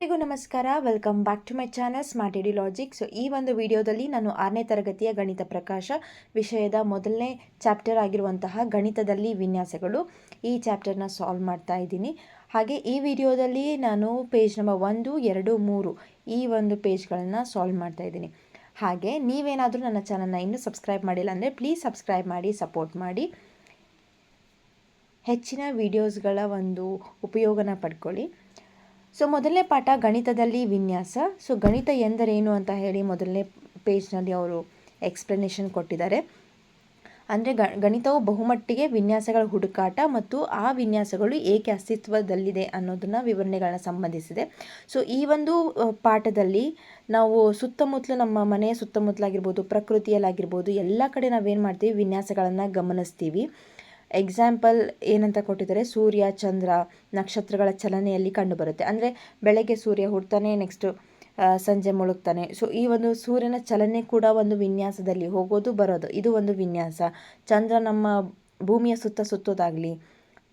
ಎಲ್ಲರಿಗೂ ನಮಸ್ಕಾರ. Welcome back to my channel smart ED logic. So ಈ ಒಂದು ವಿಡಿಯೋದಲ್ಲಿ ನಾನು 6ನೇ ತರಗತಿಯ ಗಣಿತ ಪ್ರಕಾಶ ವಿಷಯದ ಮೊದಲನೇ ಚಾಪ್ಟರ್ ಆಗಿರುವಂತಹ ಗಣಿತದಲ್ಲಿ ವಿನ್ಯಾಸಗಳು ಈ ಚಾಪ್ಟರ್ನ ಸಾಲ್ವ್ ಮಾಡ್ತಾ ಇದ್ದೀನಿ. ಹಾಗೆ ಈ ವಿಡಿಯೋದಲ್ಲಿ ನಾನು ಪೇಜ್ ನಂಬರ್ 1, 2, 3 ಈ ಒಂದು ಪೇಜ್ಗಳನ್ನು ಸಾಲ್ವ್ ಮಾಡ್ತಾ ಇದ್ದೀನಿ. ಹಾಗೆ ನೀವೇನಾದರೂ ನನ್ನ ಚಾನಲ್ನ ಇನ್ನೂ ಸಬ್ಸ್ಕ್ರೈಬ್ ಮಾಡಿಲ್ಲ ಅಂದರೆ ಪ್ಲೀಸ್ ಸಬ್ಸ್ಕ್ರೈಬ್ ಮಾಡಿ, ಸಪೋರ್ಟ್ ಮಾಡಿ, ಹೆಚ್ಚಿನ ವಿಡಿಯೋಸ್ಗಳ ಒಂದು ಉಪಯೋಗನ ಪಡ್ಕೊಳ್ಳಿ. ಸೊ ಮೊದಲನೇ ಪಾಠ ಗಣಿತದಲ್ಲಿ ವಿನ್ಯಾಸ. ಸೊ ಗಣಿತ ಎಂದರೇನು ಅಂತ ಹೇಳಿ ಮೊದಲನೇ ಪೇಜ್ನಲ್ಲಿ ಅವರು ಎಕ್ಸ್ಪ್ಲನೇಷನ್ ಕೊಟ್ಟಿದ್ದಾರೆ. ಅಂದರೆ ಗಣಿತವು ಬಹುಮಟ್ಟಿಗೆ ವಿನ್ಯಾಸಗಳ ಹುಡುಕಾಟ ಮತ್ತು ಆ ವಿನ್ಯಾಸಗಳು ಏಕೆ ಅಸ್ತಿತ್ವದಲ್ಲಿದೆ ಅನ್ನೋದನ್ನು ವಿವರಣೆಗಳನ್ನ ಸಂಬಂಧಿಸಿದೆ. ಸೊ ಈ ಒಂದು ಪಾಠದಲ್ಲಿ ನಾವು ಸುತ್ತಮುತ್ತಲು ನಮ್ಮ ಮನೆಯ ಸುತ್ತಮುತ್ತಲಾಗಿರ್ಬೋದು, ಪ್ರಕೃತಿಯಲ್ಲಾಗಿರ್ಬೋದು, ಎಲ್ಲ ಕಡೆ ನಾವೇನು ಮಾಡ್ತೀವಿ, ವಿನ್ಯಾಸಗಳನ್ನು ಗಮನಿಸ್ತೀವಿ. ಎಕ್ಸಾಂಪಲ್ ಏನಂತ ಕೊಟ್ಟಿದ್ದಾರೆ, ಸೂರ್ಯ, ಚಂದ್ರ, ನಕ್ಷತ್ರಗಳ ಚಲನೆಯಲ್ಲಿ ಕಂಡುಬರುತ್ತೆ. ಅಂದರೆ ಬೆಳಗ್ಗೆ ಸೂರ್ಯ ಹುಡ್ತಾನೆ, ನೆಕ್ಸ್ಟು ಸಂಜೆ ಮುಳುಗ್ತಾನೆ. ಸೊ ಈ ಒಂದು ಸೂರ್ಯನ ಚಲನೆ ಕೂಡ ಒಂದು ವಿನ್ಯಾಸದಲ್ಲಿ ಹೋಗೋದು ಬರೋದು, ಇದು ಒಂದು ವಿನ್ಯಾಸ. ಚಂದ್ರ ನಮ್ಮ ಭೂಮಿಯ ಸುತ್ತೋದಾಗಲಿ,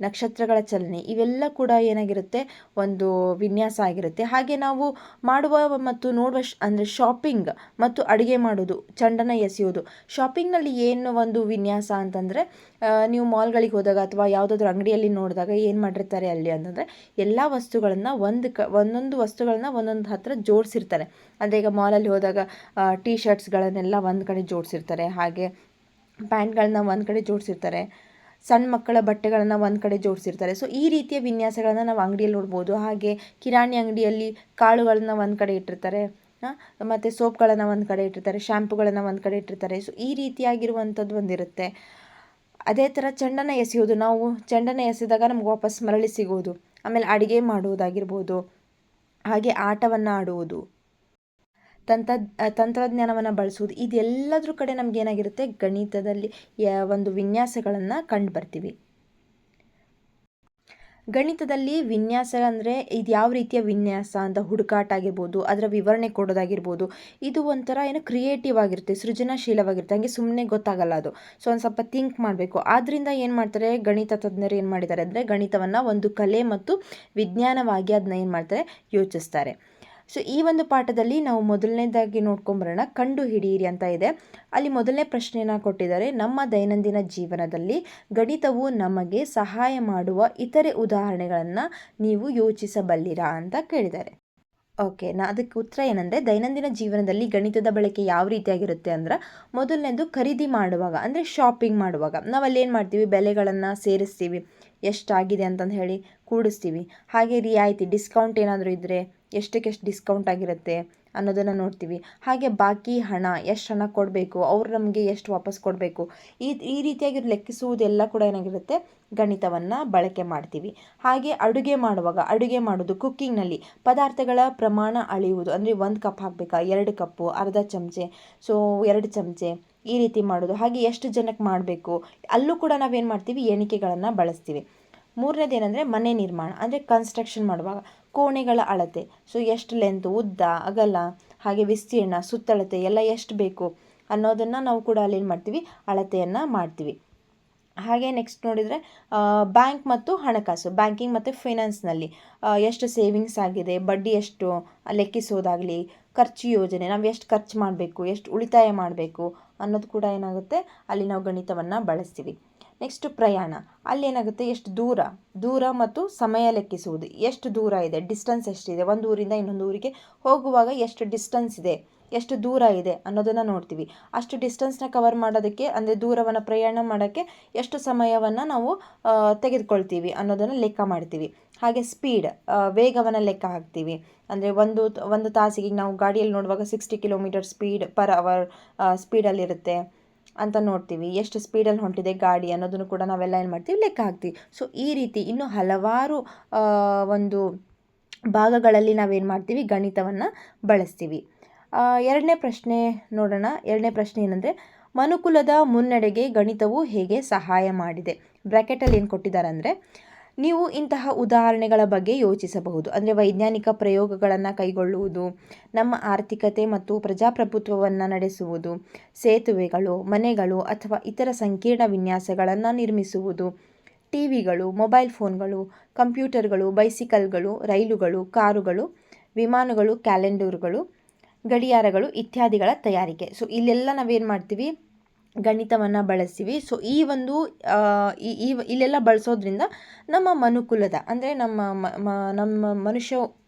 ನಕ್ಷತ್ರಗಳ ಚಲನೆ, ಇವೆಲ್ಲ ಕೂಡ ಏನಾಗಿರುತ್ತೆ, ಒಂದು ವಿನ್ಯಾಸ ಆಗಿರುತ್ತೆ. ಹಾಗೆ ನಾವು ಮಾಡುವ ಮತ್ತು ನೋಡುವ ಅಂದರೆ ಶಾಪಿಂಗ್ ಮತ್ತು ಅಡುಗೆ ಮಾಡೋದು, ಚೆಂಡನ್ನು ಎಸೆಯೋದು. ಶಾಪಿಂಗ್ನಲ್ಲಿ ಏನು ಒಂದು ವಿನ್ಯಾಸ ಅಂತಂದರೆ, ನೀವು ಮಾಲ್ಗಳಿಗೆ ಹೋದಾಗ ಅಥವಾ ಯಾವುದಾದ್ರೂ ಅಂಗಡಿಯಲ್ಲಿ ನೋಡಿದಾಗ ಏನು ಮಾಡಿರ್ತಾರೆ ಅಲ್ಲಿ ಅಂತಂದರೆ, ಎಲ್ಲ ವಸ್ತುಗಳನ್ನು ಒಂದೊಂದು ವಸ್ತುಗಳನ್ನ ಒಂದೊಂದು ಹತ್ರ ಜೋಡಿಸಿರ್ತಾರೆ. ಅಂದರೆ ಈಗ ಮಾಲಲ್ಲಿ ಹೋದಾಗ ಟೀ ಶರ್ಟ್ಸ್ಗಳನ್ನೆಲ್ಲ ಒಂದು ಕಡೆ ಜೋಡಿಸಿರ್ತಾರೆ, ಹಾಗೆ ಪ್ಯಾಂಟ್ಗಳನ್ನ ಒಂದು ಕಡೆ ಜೋಡಿಸಿರ್ತಾರೆ, ಸಣ್ಣ ಮಕ್ಕಳ ಬಟ್ಟೆಗಳನ್ನು ಒಂದು ಕಡೆ ಜೋಡಿಸಿರ್ತಾರೆ. ಸೊ ಈ ರೀತಿಯ ವಿನ್ಯಾಸಗಳನ್ನು ನಾವು ಅಂಗಡಿಯಲ್ಲಿ ನೋಡ್ಬೋದು. ಹಾಗೆ ಕಿರಾಣಿ ಅಂಗಡಿಯಲ್ಲಿ ಕಾಳುಗಳನ್ನ ಒಂದು ಕಡೆ ಇಟ್ಟಿರ್ತಾರೆ, ಮತ್ತು ಸೋಪ್ಗಳನ್ನು ಒಂದು ಕಡೆ ಇಟ್ಟಿರ್ತಾರೆ, ಶ್ಯಾಂಪುಗಳನ್ನು ಒಂದು ಕಡೆ ಇಟ್ಟಿರ್ತಾರೆ. ಸೊ ಈ ರೀತಿಯಾಗಿರುವಂಥದ್ದು ಒಂದಿರುತ್ತೆ. ಅದೇ ಥರ ಚೆಂಡನ್ನು ಎಸೆಯೋದು, ನಾವು ಚೆಂಡನ್ನು ಎಸೆದಾಗ ನಮ್ಗೆ ವಾಪಸ್ ಮರಳಿ ಸಿಗೋದು. ಆಮೇಲೆ ಅಡುಗೆ ಮಾಡುವುದಾಗಿರ್ಬೋದು, ಹಾಗೆ ಆಟವನ್ನು ಆಡುವುದು, ತಂತ್ರಜ್ಞಾನವನ್ನು ಬಳಸುವುದು, ಇದೆಲ್ಲದ್ರ ಕಡೆ ನಮಗೇನಾಗಿರುತ್ತೆ, ಗಣಿತದಲ್ಲಿ ಒಂದು ವಿನ್ಯಾಸಗಳನ್ನು ಕಂಡು ಬರ್ತೀವಿ. ಗಣಿತದಲ್ಲಿ ವಿನ್ಯಾಸ ಅಂದರೆ ಇದು ಯಾವ ರೀತಿಯ ವಿನ್ಯಾಸ ಅಂತ ಹುಡುಕಾಟ ಆಗಿರ್ಬೋದು, ಅದರ ವಿವರಣೆ ಕೊಡೋದಾಗಿರ್ಬೋದು, ಇದು ಒಂಥರ ಏನು ಕ್ರಿಯೇಟಿವ್ ಆಗಿರುತ್ತೆ, ಸೃಜನಶೀಲವಾಗಿರುತ್ತೆ. ಹಾಗೆ ಸುಮ್ಮನೆ ಗೊತ್ತಾಗಲ್ಲ ಅದು. ಸೊ ಒಂದು ಸ್ವಲ್ಪ ಥಿಂಕ್ ಮಾಡಬೇಕು. ಆದ್ದರಿಂದ ಏನು ಮಾಡ್ತಾರೆ, ಗಣಿತ ತಜ್ಞರು ಏನು ಮಾಡಿದ್ದಾರೆ ಅಂದರೆ, ಗಣಿತವನ್ನು ಒಂದು ಕಲೆ ಮತ್ತು ವಿಜ್ಞಾನವಾಗಿ ಅದನ್ನ ಏನು ಮಾಡ್ತಾರೆ, ಯೋಚಿಸ್ತಾರೆ. ಸೊ ಈ ಒಂದು ಪಾಠದಲ್ಲಿ ನಾವು ಮೊದಲನೇದಾಗಿ ನೋಡ್ಕೊಂಬರೋಣ, ಕಂಡು ಹಿಡಿಯಿರಿ ಅಂತ ಇದೆ. ಅಲ್ಲಿ ಮೊದಲನೇ ಪ್ರಶ್ನೆಯನ್ನು ಕೊಟ್ಟಿದ್ದಾರೆ, ನಮ್ಮ ದೈನಂದಿನ ಜೀವನದಲ್ಲಿ ಗಣಿತವು ನಮಗೆ ಸಹಾಯ ಮಾಡುವ ಇತರೆ ಉದಾಹರಣೆಗಳನ್ನು ನೀವು ಯೋಚಿಸಬಲ್ಲಿರಾ ಅಂತ ಕೇಳಿದ್ದಾರೆ. ಓಕೆ, ಅದಕ್ಕೆ ಉತ್ತರ ಏನಂದರೆ, ದೈನಂದಿನ ಜೀವನದಲ್ಲಿ ಗಣಿತದ ಬಳಕೆ ಯಾವ ರೀತಿಯಾಗಿರುತ್ತೆ ಅಂದ್ರೆ, ಮೊದಲನೇದು ಖರೀದಿ ಮಾಡುವಾಗ, ಅಂದರೆ ಶಾಪಿಂಗ್ ಮಾಡುವಾಗ ನಾವಲ್ಲಿ ಏನು ಮಾಡ್ತೀವಿ, ಬೆಲೆಗಳನ್ನು ಸೇರಿಸ್ತೀವಿ, ಎಷ್ಟಾಗಿದೆ ಅಂತಂದು ಹೇಳಿ ಕೂಡಿಸ್ತೀವಿ. ಹಾಗೆ ರಿಯಾಯಿತಿ, ಡಿಸ್ಕೌಂಟ್ ಏನಾದರೂ ಇದ್ದರೆ ಎಷ್ಟಕ್ಕೆಷ್ಟು ಡಿಸ್ಕೌಂಟ್ ಆಗಿರುತ್ತೆ ಅನ್ನೋದನ್ನು ನೋಡ್ತೀವಿ. ಹಾಗೆ ಬಾಕಿ ಹಣ, ಎಷ್ಟು ಹಣ ಕೊಡಬೇಕು, ಅವ್ರು ನಮಗೆ ಎಷ್ಟು ವಾಪಸ್ ಕೊಡಬೇಕು, ಈ ರೀತಿಯಾಗಿ ಲೆಕ್ಕಿಸುವುದೆಲ್ಲ ಕೂಡ ಏನಾಗಿರುತ್ತೆ, ಗಣಿತವನ್ನು ಬಳಕೆ ಮಾಡ್ತೀವಿ. ಹಾಗೆ ಅಡುಗೆ ಮಾಡೋದು, ಕುಕ್ಕಿಂಗ್ನಲ್ಲಿ ಪದಾರ್ಥಗಳ ಪ್ರಮಾಣ ಅಳೆಯುವುದು, ಅಂದರೆ 1 ಕಪ್ ಹಾಕಬೇಕಾ, 2 ಕಪ್ಪು, ಅರ್ಧ ಚಮಚೆ, ಸೊ 2 ಚಮಚೆ, ಈ ರೀತಿ ಮಾಡೋದು. ಹಾಗೆ ಎಷ್ಟು ಜನಕ್ಕೆ ಮಾಡಬೇಕು, ಅಲ್ಲೂ ಕೂಡ ನಾವೇನು ಮಾಡ್ತೀವಿ, ಎಣಿಕೆಗಳನ್ನು ಬಳಸ್ತೀವಿ. ಮೂರನೇದು ಏನಂದರೆ ಮನೆ ನಿರ್ಮಾಣ, ಅಂದರೆ ಕನ್ಸ್ಟ್ರಕ್ಷನ್ ಮಾಡುವಾಗ ಕೋಣೆಗಳ ಅಳತೆ, ಸೊ ಎಷ್ಟು ಲೆಂತ್, ಉದ್ದ, ಅಗಲ, ಹಾಗೆ ವಿಸ್ತೀರ್ಣ, ಸುತ್ತಳತೆ ಎಲ್ಲ ಎಷ್ಟು ಬೇಕು ಅನ್ನೋದನ್ನು ನಾವು ಕೂಡ ಅಲ್ಲಿ ಏನು ಮಾಡ್ತೀವಿ, ಅಳತೆಯನ್ನು ಮಾಡ್ತೀವಿ. ಹಾಗೆ ನೆಕ್ಸ್ಟ್ ನೋಡಿದರೆ ಬ್ಯಾಂಕ್ ಮತ್ತು ಹಣಕಾಸು, ಬ್ಯಾಂಕಿಂಗ್ ಮತ್ತು ಫೈನಾನ್ಸ್ನಲ್ಲಿ ಎಷ್ಟು ಸೇವಿಂಗ್ಸ್ ಆಗಿದೆ, ಬಡ್ಡಿ ಎಷ್ಟು ಲೆಕ್ಕಿಸೋದಾಗಲಿ, ಖರ್ಚು ಯೋಜನೆ, ನಾವು ಎಷ್ಟು ಖರ್ಚು ಮಾಡಬೇಕು, ಎಷ್ಟು ಉಳಿತಾಯ ಮಾಡಬೇಕು ಅನ್ನೋದು ಕೂಡ ಏನಾಗುತ್ತೆ, ಅಲ್ಲಿ ನಾವು ಗಣಿತವನ್ನು ಬಳಸ್ತೀವಿ. ನೆಕ್ಸ್ಟು ಪ್ರಯಾಣ, ಅಲ್ಲಿ ಏನಾಗುತ್ತೆ, ಎಷ್ಟು ದೂರ ಮತ್ತು ಸಮಯ ಲೆಕ್ಕಿಸುವುದು, ಎಷ್ಟು ದೂರ ಇದೆ, ಡಿಸ್ಟೆನ್ಸ್ ಎಷ್ಟಿದೆ, ಒಂದು ಊರಿಂದ ಇನ್ನೊಂದು ಊರಿಗೆ ಹೋಗುವಾಗ ಎಷ್ಟು ಡಿಸ್ಟೆನ್ಸ್ ಇದೆ, ಎಷ್ಟು ದೂರ ಇದೆ ಅನ್ನೋದನ್ನು ನೋಡ್ತೀವಿ. ಅಷ್ಟು ಡಿಸ್ಟೆನ್ಸ್ನ ಕವರ್ ಮಾಡೋದಕ್ಕೆ, ಅಂದರೆ ದೂರವನ್ನು ಪ್ರಯಾಣ ಮಾಡೋಕ್ಕೆ ಎಷ್ಟು ಸಮಯವನ್ನು ನಾವು ತೆಗೆದುಕೊಳ್ತೀವಿ ಅನ್ನೋದನ್ನು ಲೆಕ್ಕ ಮಾಡ್ತೀವಿ. ಹಾಗೆ ಸ್ಪೀಡ್, ವೇಗವನ್ನು ಲೆಕ್ಕ ಹಾಕ್ತೀವಿ. ಅಂದರೆ ಒಂದು ತಾಸಿಗೆ ನಾವು ಗಾಡಿಯಲ್ಲಿ ನೋಡುವಾಗ 60 ಕಿಲೋಮೀಟರ್ ಸ್ಪೀಡ್ ಪರ್ ಅವರ್ ಸ್ಪೀಡಲ್ಲಿರುತ್ತೆ ಅಂತ ನೋಡ್ತೀವಿ. ಎಷ್ಟು ಸ್ಪೀಡಲ್ಲಿ ಹೊಂಟಿದೆ ಗಾಡಿ ಅನ್ನೋದನ್ನು ಕೂಡ ನಾವೆಲ್ಲ ಏನು ಮಾಡ್ತೀವಿ, ಲೆಕ್ಕ ಹಾಕ್ತೀವಿ. ಸೊ ಈ ರೀತಿ ಇನ್ನೂ ಹಲವಾರು ಒಂದು ಭಾಗಗಳಲ್ಲಿ ನಾವೇನು ಮಾಡ್ತೀವಿ, ಗಣಿತವನ್ನು ಬಳಸ್ತೀವಿ. ಎರಡನೇ ಪ್ರಶ್ನೆ ನೋಡೋಣ. ಎರಡನೇ ಪ್ರಶ್ನೆ ಏನಂದರೆ, ಮನುಕುಲದ ಮುನ್ನಡೆಗೆ ಗಣಿತವು ಹೇಗೆ ಸಹಾಯ ಮಾಡಿದೆ. ಬ್ರ್ಯಾಕೆಟಲ್ಲಿ ಏನು ಕೊಟ್ಟಿದ್ದಾರೆ ಅಂದರೆ, ನೀವು ಇಂತಹ ಉದಾಹರಣೆಗಳ ಬಗ್ಗೆ ಯೋಚಿಸಬಹುದು. ಅಂದರೆ ವೈಜ್ಞಾನಿಕ ಪ್ರಯೋಗಗಳನ್ನು ಕೈಗೊಳ್ಳುವುದು, ನಮ್ಮ ಆರ್ಥಿಕತೆ ಮತ್ತು ಪ್ರಜಾಪ್ರಭುತ್ವವನ್ನು ನಡೆಸುವುದು, ಸೇತುವೆಗಳು, ಮನೆಗಳು ಅಥವಾ ಇತರ ಸಂಕೀರ್ಣ ವಿನ್ಯಾಸಗಳನ್ನು ನಿರ್ಮಿಸುವುದು, ಟಿವಿಗಳು, ಮೊಬೈಲ್ ಫೋನ್ಗಳು, ಕಂಪ್ಯೂಟರ್ಗಳು, ಬೈಸಿಕಲ್ಗಳು, ರೈಲುಗಳು, ಕಾರುಗಳು, ವಿಮಾನಗಳು, ಕ್ಯಾಲೆಂಡರ್ಗಳು, ಗಡಿಯಾರಗಳು ಇತ್ಯಾದಿಗಳ ತಯಾರಿಕೆ. ಸೊ ಇಲ್ಲೆಲ್ಲ ನಾವೇನು ಮಾಡ್ತೀವಿ, ಗಣಿತವನ್ನು ಬಳಸ್ತೀವಿ. ಸೊ ಈ ಒಂದು ಇಲ್ಲೆಲ್ಲ ಬಳಸೋದ್ರಿಂದ ನಮ್ಮ ಮನುಕುಲದ ಅಂದರೆ ನಮ್ಮ ಮನುಷ್ಯ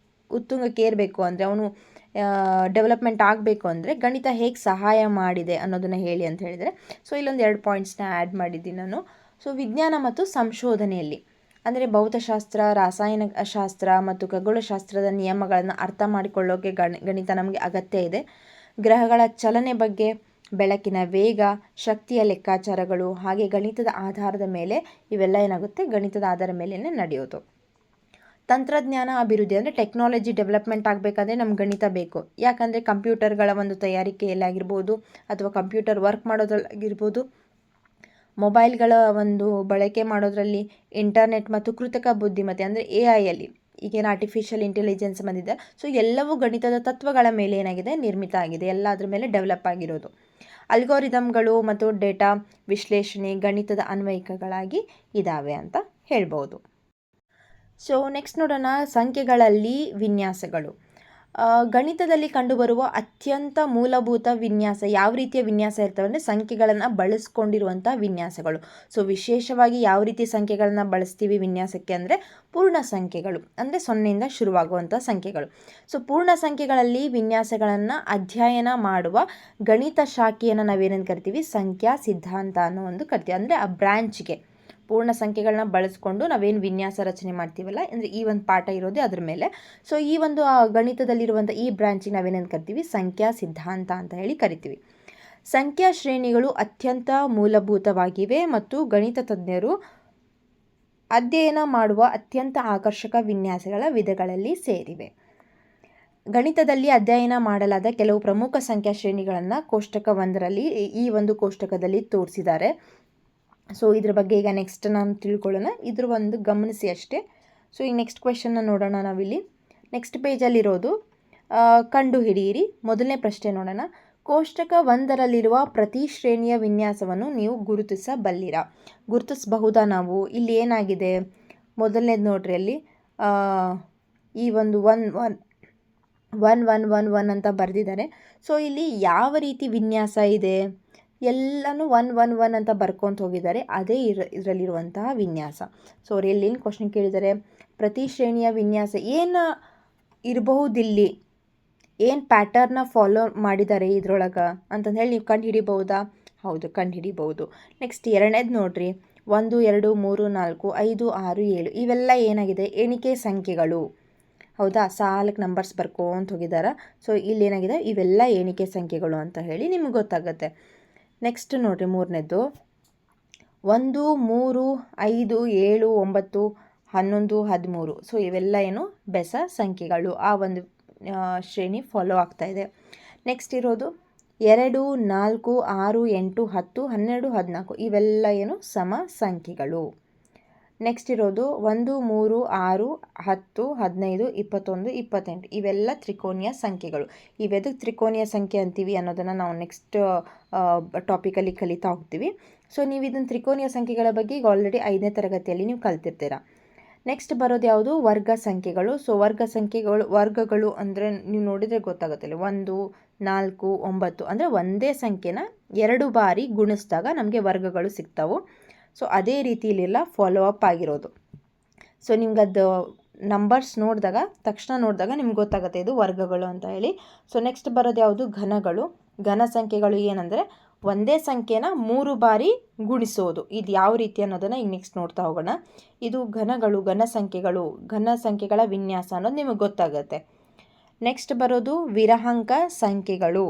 ಉತ್ತುಂಗಕ್ಕೆ ಏರಬೇಕು ಅಂದರೆ, ಅವನು ಡೆವಲಪ್ಮೆಂಟ್ ಆಗಬೇಕು ಅಂದರೆ ಗಣಿತ ಹೇಗೆ ಸಹಾಯ ಮಾಡಿದೆ ಅನ್ನೋದನ್ನು ಹೇಳಿ ಅಂತ ಹೇಳಿದರೆ, ಸೊ ಇಲ್ಲೊಂದು 2 ಪಾಯಿಂಟ್ಸ್ನ ಆ್ಯಡ್ ಮಾಡಿದ್ದೀನಿ ನಾನು. ಸೊ ವಿಜ್ಞಾನ ಮತ್ತು ಸಂಶೋಧನೆಯಲ್ಲಿ ಅಂದರೆ ಭೌತಶಾಸ್ತ್ರ, ರಾಸಾಯನಶಾಸ್ತ್ರ ಮತ್ತು ಖಗೋಳಶಾಸ್ತ್ರದ ನಿಯಮಗಳನ್ನು ಅರ್ಥ ಮಾಡಿಕೊಳ್ಳೋಕೆ ಗಣಿತ ನಮಗೆ ಅಗತ್ಯ ಇದೆ. ಗ್ರಹಗಳ ಚಲನೆ ಬಗ್ಗೆ, ಬೆಳಕಿನ ವೇಗ, ಶಕ್ತಿಯ ಲೆಕ್ಕಾಚಾರಗಳು, ಹಾಗೆ ಗಣಿತದ ಆಧಾರದ ಮೇಲೆ ಇವೆಲ್ಲ ಏನಾಗುತ್ತೆ, ಗಣಿತದ ಆಧಾರದ ಮೇಲೆ ನಡೆಯೋದು. ತಂತ್ರಜ್ಞಾನ ಅಭಿವೃದ್ಧಿ ಅಂದರೆ ಟೆಕ್ನಾಲಜಿ ಡೆವಲಪ್ಮೆಂಟ್ ಆಗಬೇಕಾದ್ರೆ ನಮ್ಗೆ ಗಣಿತ ಬೇಕು. ಯಾಕಂದರೆ ಕಂಪ್ಯೂಟರ್ಗಳ ಒಂದು ತಯಾರಿಕೆಯಲ್ಲಾಗಿರ್ಬೋದು, ಅಥವಾ ಕಂಪ್ಯೂಟರ್ ವರ್ಕ್ ಮಾಡೋದ್ರಲ್ಲಾಗಿರ್ಬೋದು, ಮೊಬೈಲ್ಗಳ ಒಂದು ಬಳಕೆ ಮಾಡೋದ್ರಲ್ಲಿ, ಇಂಟರ್ನೆಟ್ ಮತ್ತು ಕೃತಕ ಬುದ್ಧಿಮತ್ತೆ ಅಂದರೆ AI ಈಗೇನು ಆರ್ಟಿಫಿಷಿಯಲ್ ಇಂಟೆಲಿಜೆನ್ಸ್ ಬಂದಿದೆ. ಸೊ ಎಲ್ಲವೂ ಗಣಿತದ ತತ್ವಗಳ ಮೇಲೆ ಏನಾಗಿದೆ, ನಿರ್ಮಿತ ಆಗಿದೆ, ಎಲ್ಲ ಅದ್ರ ಮೇಲೆ ಡೆವಲಪ್ ಆಗಿರೋದು. ಅಲ್ಗೋರಿದಮ್ಗಳು ಮತ್ತು ಡೇಟಾ ವಿಶ್ಲೇಷಣೆ ಗಣಿತದ ಅನ್ವಯಿಕಗಳಾಗಿ ಇದ್ದಾವೆ ಅಂತ ಹೇಳ್ಬೋದು. ಸೊ ನೆಕ್ಸ್ಟ್ ನೋಡೋಣ, ಸಂಖ್ಯೆಗಳಲ್ಲಿ ವಿನ್ಯಾಸಗಳು. ಗಣಿತದಲ್ಲಿ ಕಂಡುಬರುವ ಅತ್ಯಂತ ಮೂಲಭೂತ ವಿನ್ಯಾಸ ಯಾವ ರೀತಿಯ ವಿನ್ಯಾಸ ಇರ್ತವೆ ಅಂದರೆ ಸಂಖ್ಯೆಗಳನ್ನು ಬಳಸ್ಕೊಂಡಿರುವಂಥ ವಿನ್ಯಾಸಗಳು. ಸೊ ವಿಶೇಷವಾಗಿ ಯಾವ ರೀತಿ ಸಂಖ್ಯೆಗಳನ್ನು ಬಳಸ್ತೀವಿ ವಿನ್ಯಾಸಕ್ಕೆ ಅಂದರೆ ಪೂರ್ಣ ಸಂಖ್ಯೆಗಳು, ಅಂದರೆ 0ಇಂದ ಶುರುವಾಗುವಂಥ ಸಂಖ್ಯೆಗಳು. ಸೊ ಪೂರ್ಣ ಸಂಖ್ಯೆಗಳಲ್ಲಿ ವಿನ್ಯಾಸಗಳನ್ನು ಅಧ್ಯಯನ ಮಾಡುವ ಗಣಿತ ಶಾಖೆಯನ್ನು ನಾವೇನೇನು ಕರಿತೀವಿ, ಸಂಖ್ಯಾ ಸಿದ್ಧಾಂತ ಅನ್ನೋ ಒಂದು ಕರಿತೀವಿ. ಅಂದರೆ ಆ ಬ್ರ್ಯಾಂಚ್ಗೆ ಪೂರ್ಣ ಸಂಖ್ಯೆಗಳನ್ನ ಬಳಸ್ಕೊಂಡು ನಾವೇನು ವಿನ್ಯಾಸ ರಚನೆ ಮಾಡ್ತೀವಲ್ಲ, ಅಂದರೆ ಈ ಒಂದು ಪಾಠ ಇರೋದೇ ಅದ್ರ ಮೇಲೆ. ಸೊ ಈ ಒಂದು ಗಣಿತದಲ್ಲಿರುವಂಥ ಈ ಬ್ರಾಂಚಿಗೆ ನಾವೇನೇನು ಕರಿತೀವಿ, ಸಂಖ್ಯಾ ಸಿದ್ಧಾಂತ ಅಂತ ಹೇಳಿ ಕರಿತೀವಿ. ಸಂಖ್ಯಾ ಶ್ರೇಣಿಗಳು ಅತ್ಯಂತ ಮೂಲಭೂತವಾಗಿವೆ ಮತ್ತು ಗಣಿತ ತಜ್ಞರು ಅಧ್ಯಯನ ಮಾಡುವ ಅತ್ಯಂತ ಆಕರ್ಷಕ ವಿನ್ಯಾಸಗಳ ವಿಧಗಳಲ್ಲಿ ಸೇರಿವೆ. ಗಣಿತದಲ್ಲಿ ಅಧ್ಯಯನ ಮಾಡಲಾದ ಕೆಲವು ಪ್ರಮುಖ ಸಂಖ್ಯಾ ಶ್ರೇಣಿಗಳನ್ನು ಕೋಷ್ಟಕ 1ರಲ್ಲಿ ಈ ಒಂದು ಕೋಷ್ಟಕದಲ್ಲಿ ತೋರಿಸಿದ್ದಾರೆ. ಸೊ ಇದ್ರ ಬಗ್ಗೆ ಈಗ ನೆಕ್ಸ್ಟ್ ನಾನು ತಿಳ್ಕೊಳ್ಳೋಣ, ಇದ್ರ ಒಂದು ಗಮನಿಸಿ ಅಷ್ಟೇ. ಸೊ ಈಗ ನೆಕ್ಸ್ಟ್ ಕ್ವೆಶನ್ನ ನೋಡೋಣ ನಾವಿಲ್ಲಿ. ನೆಕ್ಸ್ಟ್ ಪೇಜಲ್ಲಿರೋದು ಕಂಡು ಹಿಡಿಯಿರಿ. ಮೊದಲನೇ ಪ್ರಶ್ನೆ ನೋಡೋಣ. ಕೋಷ್ಟಕ 1ರಲ್ಲಿರುವ ಪ್ರತಿ ಶ್ರೇಣಿಯ ವಿನ್ಯಾಸವನ್ನು ನೀವು ಗುರುತಿಸಬಲ್ಲಿರಾ? ಗುರುತಿಸಬಹುದಾ ನಾವು? ಇಲ್ಲಿ ಏನಾಗಿದೆ, ಮೊದಲನೇದು ನೋಡ್ರಿ, ಅಲ್ಲಿ ಈ ಒಂದು 1 ಅಂತ ಬರೆದಿದ್ದಾರೆ. ಸೊ ಇಲ್ಲಿ ಯಾವ ರೀತಿ ವಿನ್ಯಾಸ ಇದೆ, ಎಲ್ಲನೂ 1 ಅಂತ ಬರ್ಕೊತ ಹೋಗಿದ್ದಾರೆ. ಅದೇ ಇದರಲ್ಲಿರುವಂತಹ ವಿನ್ಯಾಸ. ಸೊ ಅವ್ರು ಎಲ್ಲಿನ ಕ್ವಶನ್ ಕೇಳಿದ್ದಾರೆ, ಪ್ರತಿ ಶ್ರೇಣಿಯ ವಿನ್ಯಾಸ ಏನು ಇರಬಹುದಿಲ್ಲಿ, ಏನು ಪ್ಯಾಟರ್ನ ಫಾಲೋ ಮಾಡಿದ್ದಾರೆ ಇದ್ರೊಳಗೆ ಅಂತಂದು ಹೇಳಿ ನೀವು ಕಂಡು ಹಿಡಿಬಹುದಾ? ಹೌದು, ಕಂಡು ಹಿಡಿಬಹುದು. ನೆಕ್ಸ್ಟ್ ಎರಡನೇದು ನೋಡ್ರಿ, 1 2 3 4 5 6 7 ಇವೆಲ್ಲ ಏನಾಗಿದೆ, ಎಣಿಕೆ ಸಂಖ್ಯೆಗಳು. ಹೌದಾ, ಸಾಲಕ್ಕೆ ನಂಬರ್ಸ್ ಬರ್ಕೊಂತ ಹೋಗಿದ್ದಾರೆ. ಸೊ ಇಲ್ಲೇನಾಗಿದೆ, ಇವೆಲ್ಲ ಎಣಿಕೆ ಸಂಖ್ಯೆಗಳು ಅಂತ ಹೇಳಿ ನಿಮ್ಗೆ ಗೊತ್ತಾಗುತ್ತೆ. ನೆಕ್ಸ್ಟ್ ನೋಡಿರಿ, ಮೂರನೇದು 1 3 5 7 9 11 13. ಸೊ ಇವೆಲ್ಲ ಏನು, ಬೆಸ ಸಂಖ್ಯೆಗಳು. ಆ ಒಂದು ಶ್ರೇಣಿ ಫಾಲೋ ಆಗ್ತಾ ಇದೆ. ನೆಕ್ಸ್ಟ್ ಇರೋದು 2 4 6 8 10 12 14 ಇವೆಲ್ಲ ಏನು, ಸಮ ಸಂಖ್ಯೆಗಳು. ನೆಕ್ಸ್ಟ್ ಇರೋದು 1 3 6 10 15 21 28 ಇವೆಲ್ಲ ತ್ರಿಕೋನೀಯ ಸಂಖ್ಯೆಗಳು. ಇವೆದಕ್ಕೆ ತ್ರಿಕೋನೀಯ ಸಂಖ್ಯೆ ಅಂತೀವಿ ಅನ್ನೋದನ್ನು ನಾವು ನೆಕ್ಸ್ಟ್ ಟಾಪಿಕಲ್ಲಿ ಕಲಿತಾ ಹೋಗ್ತೀವಿ. ಸೊ ನೀವು ಇದನ್ನು ತ್ರಿಕೋನೀಯ ಸಂಖ್ಯೆಗಳ ಬಗ್ಗೆ ಈಗ ಆಲ್ರೆಡಿ 5ನೇ ತರಗತಿಯಲ್ಲಿ ನೀವು ಕಲ್ತಿರ್ತೀರ. ನೆಕ್ಸ್ಟ್ ಬರೋದು ಯಾವುದು, ವರ್ಗ ಸಂಖ್ಯೆಗಳು. ಸೊ ವರ್ಗಗಳು ಅಂದರೆ ನೀವು ನೋಡಿದರೆ ಗೊತ್ತಾಗುತ್ತೆ, 1 4 9 ಅಂದರೆ ಒಂದೇ ಸಂಖ್ಯೆನ 2 ಬಾರಿ ಗುಣಿಸಿದಾಗ ನಮಗೆ ವರ್ಗಗಳು ಸಿಗ್ತಾವೆ. ಸೊ ಅದೇ ರೀತಿಯಲ್ಲೆಲ್ಲ ಫಾಲೋ ಅಪ್ ಆಗಿರೋದು. ಸೊ ನಿಮ್ಗೆ ಅದು ನಂಬರ್ಸ್ ತಕ್ಷಣ ನೋಡಿದಾಗ ನಿಮ್ಗೆ ಗೊತ್ತಾಗುತ್ತೆ ಇದು ವರ್ಗಗಳು ಅಂತ ಹೇಳಿ. ಸೊ ನೆಕ್ಸ್ಟ್ ಬರೋದು ಯಾವುದು, ಘನಗಳು. ಘನ ಸಂಖ್ಯೆಗಳು ಏನಂದರೆ ಒಂದೇ ಸಂಖ್ಯೆನ 3 ಬಾರಿ ಗುಣಿಸೋದು. ಇದು ಯಾವ ರೀತಿ ಅನ್ನೋದನ್ನು ಈಗ ನೆಕ್ಸ್ಟ್ ನೋಡ್ತಾ ಹೋಗೋಣ. ಇದು ಘನಗಳು, ಘನ ಸಂಖ್ಯೆಗಳ ವಿನ್ಯಾಸ ಅನ್ನೋದು ನಿಮಗೆ ಗೊತ್ತಾಗುತ್ತೆ. ನೆಕ್ಸ್ಟ್ ಬರೋದು ವಿರಹಾಂಕ ಸಂಖ್ಯೆಗಳು.